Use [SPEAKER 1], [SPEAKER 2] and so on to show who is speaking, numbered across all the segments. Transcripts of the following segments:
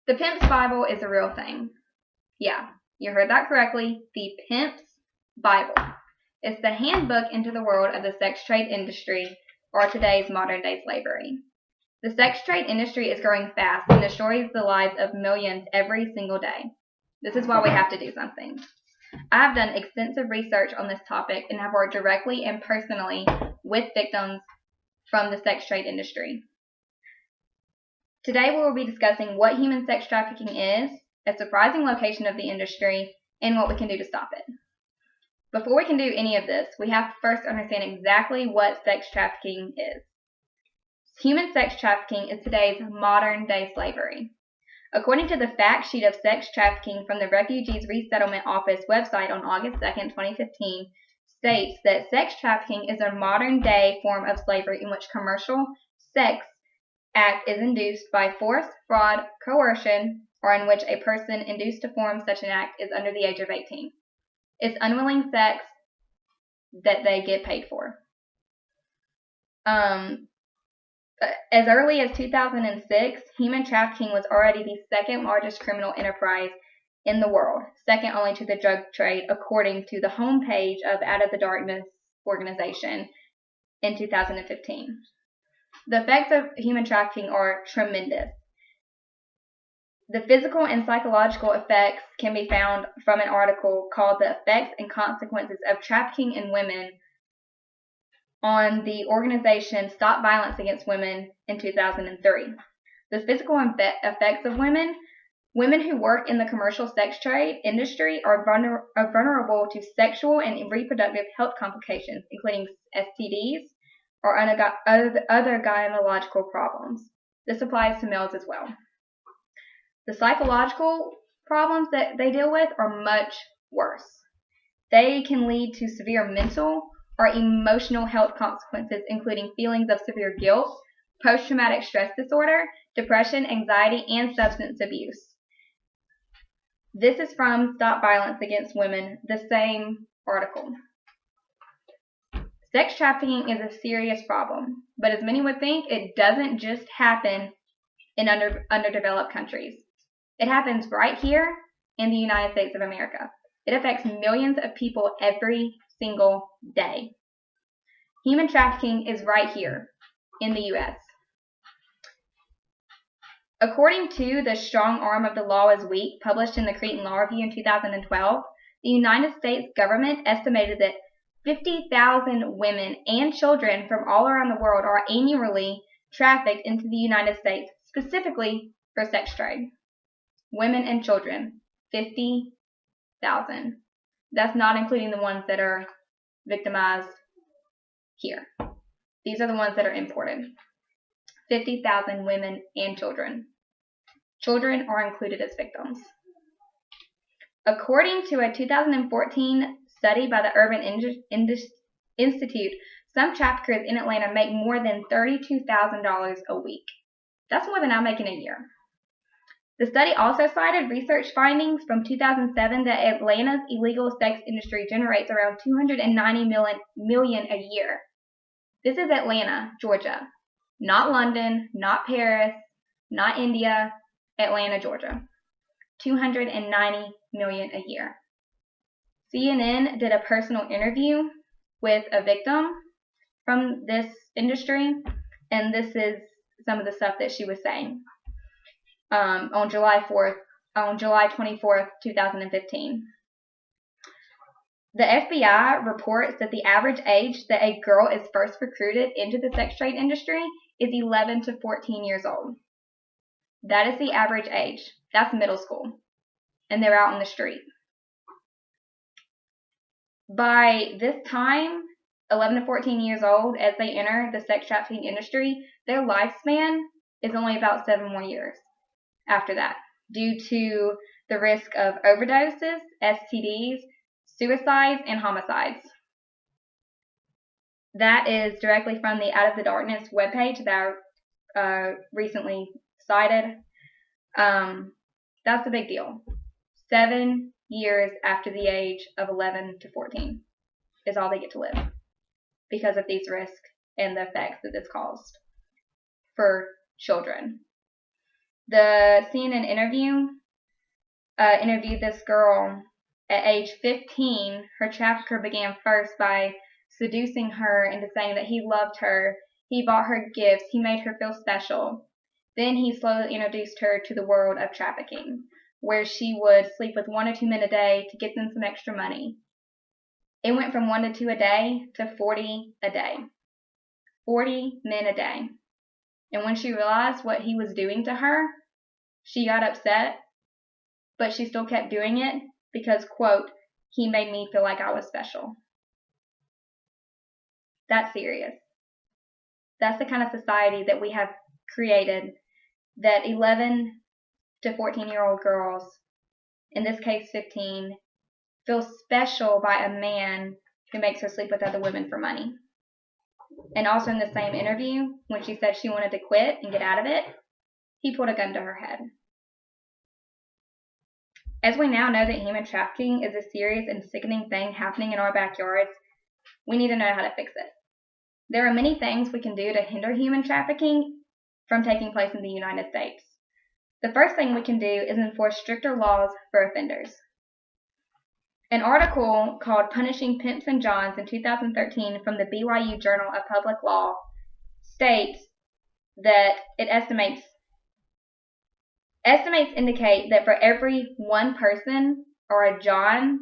[SPEAKER 1] The Pimp's Bible is a real thing. Yeah, you heard that correctly. The Pimp's Bible. It's the handbook into the world of the sex trade industry, or today's modern-day slavery. The sex trade industry is growing fast and destroys the lives of millions every single day. This is why we have to do something. I have done extensive research on this topic and have worked directly and personally with victims from the sex trade industry. Today we will be discussing what human sex trafficking is, a surprising location of the industry, and what we can do to stop it. Before we can do any of this, we have to first understand exactly what sex trafficking is. Human sex trafficking is today's modern-day slavery. According to the fact sheet of sex trafficking from the Refugees Resettlement Office website on August 2, 2015, states that sex trafficking is a modern-day form of slavery in which commercial sex act is induced by force, fraud, coercion, or in which a person induced to perform such an act is under the age of 18. It's unwilling sex that they get paid for. As early as 2006, human trafficking was already the second largest criminal enterprise in the world, second only to the drug trade, according to the homepage of Out of the Darkness organization in 2015. The effects of human trafficking are tremendous. The physical and psychological effects can be found from an article called The Effects and Consequences of Trafficking in Women on the organization Stop Violence Against Women in 2003. The physical effects of women who work in the commercial sex trade industry are vulnerable to sexual and reproductive health complications, including STDs or other gynecological problems. This applies to males as well. The psychological problems that they deal with are much worse. They can lead to severe mental or emotional health consequences, including feelings of severe guilt, post-traumatic stress disorder, depression, anxiety, and substance abuse. This is from Stop Violence Against Women, the same article. Sex trafficking is a serious problem, but as many would think, it doesn't just happen in underdeveloped countries. It happens right here in the United States of America. It affects millions of people every single day. Human trafficking is right here in the U.S. According to The Strong Arm of the Law is Weak, published in the Cretan Law Review in 2012, the United States government estimated that 50,000 women and children from all around the world are annually trafficked into the United States, specifically for sex trade. Women and children, 50,000. That's not including the ones that are victimized here. These are the ones that are imported. 50,000 women and children. Children are included as victims. According to a 2014 study by the Urban Institute, some traffickers in Atlanta make more than $32,000 a week. That's more than I make in a year. The study also cited research findings from 2007 that Atlanta's illegal sex industry generates around $290 million a year. This is Atlanta, Georgia. Not London, not Paris, not India, Atlanta, Georgia. $290 million a year. CNN did a personal interview with a victim from this industry, and this is some of the stuff that she was saying. On July 24th, 2015. The FBI reports that the average age that a girl is first recruited into the sex trade industry is 11 to 14 years old. That is the average age. That's middle school. And they're out on the street. By this time, 11 to 14 years old, as they enter the sex trafficking industry, their lifespan is only about 7 more years after that, due to the risk of overdoses, STDs, suicides, and homicides. That is directly from the Out of the Darkness webpage that I recently cited. That's a big deal. 7 years after the age of 11 to 14 is all they get to live because of these risks and the effects that this caused for children. The CNN interviewed this girl at age 15. Her trafficker began first by seducing her into saying that he loved her. He bought her gifts. He made her feel special. Then he slowly introduced her to the world of trafficking, where she would sleep with 1 or 2 men a day to get them some extra money. It went from 1 to 2 a day to 40 a day. 40 men a day. And when she realized what he was doing to her, she got upset, but she still kept doing it because, quote, he made me feel like I was special. That's serious. That's the kind of society that we have created, that 11 to 14-year-old girls, in this case 15, feel special by a man who makes her sleep with other women for money. And also in the same interview, when she said she wanted to quit and get out of it, he pulled a gun to her head. As we now know that human trafficking is a serious and sickening thing happening in our backyards, we need to know how to fix it. There are many things we can do to hinder human trafficking from taking place in the United States. The first thing we can do is enforce stricter laws for offenders. An article called Punishing Pimps and Johns in 2013 from the BYU Journal of Public Law states that estimates indicate that for every one person or a John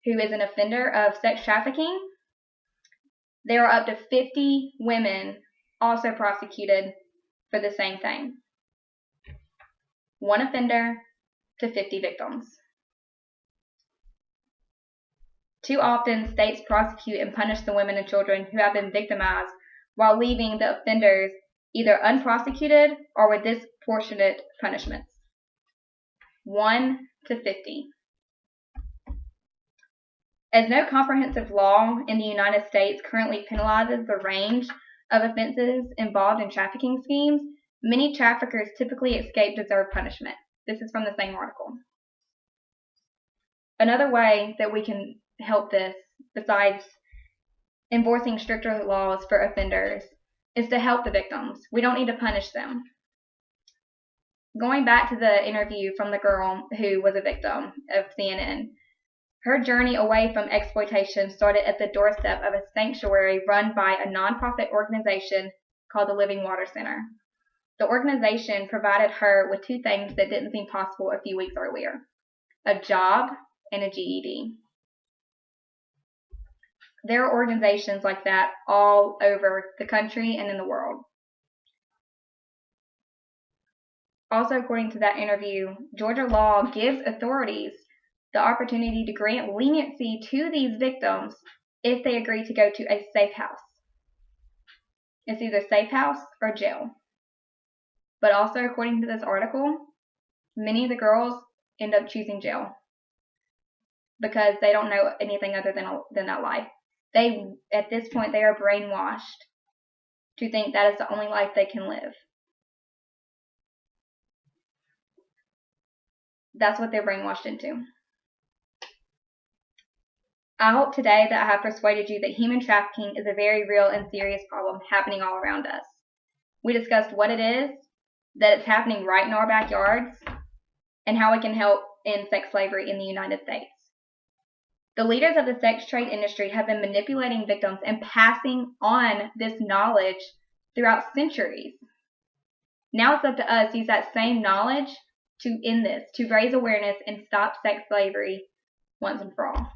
[SPEAKER 1] who is an offender of sex trafficking, there are up to 50 women also prosecuted for the same thing. One offender to 50 victims. Too often, states prosecute and punish the women and children who have been victimized while leaving the offenders either unprosecuted or with disproportionate punishments. 1 to 50. As no comprehensive law in the United States currently penalizes the range of offenses involved in trafficking schemes, many traffickers typically escape deserved punishment. This is from the same article. Another way that we can help this, besides enforcing stricter laws for offenders, is to help the victims. We don't need to punish them. Going back to the interview from the girl who was a victim of CNN, her journey away from exploitation started at the doorstep of a sanctuary run by a nonprofit organization called the Living Water Center. The organization provided her with 2 things that didn't seem possible a few weeks earlier: a job and a GED. There are organizations like that all over the country and in the world. Also, according to that interview, Georgia law gives authorities the opportunity to grant leniency to these victims if they agree to go to a safe house. It's either safe house or jail. But also, according to this article, many of the girls end up choosing jail because they don't know anything other than that life. At this point, they are brainwashed to think that is the only life they can live. That's what they're brainwashed into. I hope today that I have persuaded you that human trafficking is a very real and serious problem happening all around us. We discussed what it is, that it's happening right in our backyards, and how we can help end sex slavery in the United States. The leaders of the sex trade industry have been manipulating victims and passing on this knowledge throughout centuries. Now it's up to us to use that same knowledge to end this, to raise awareness and stop sex slavery once and for all.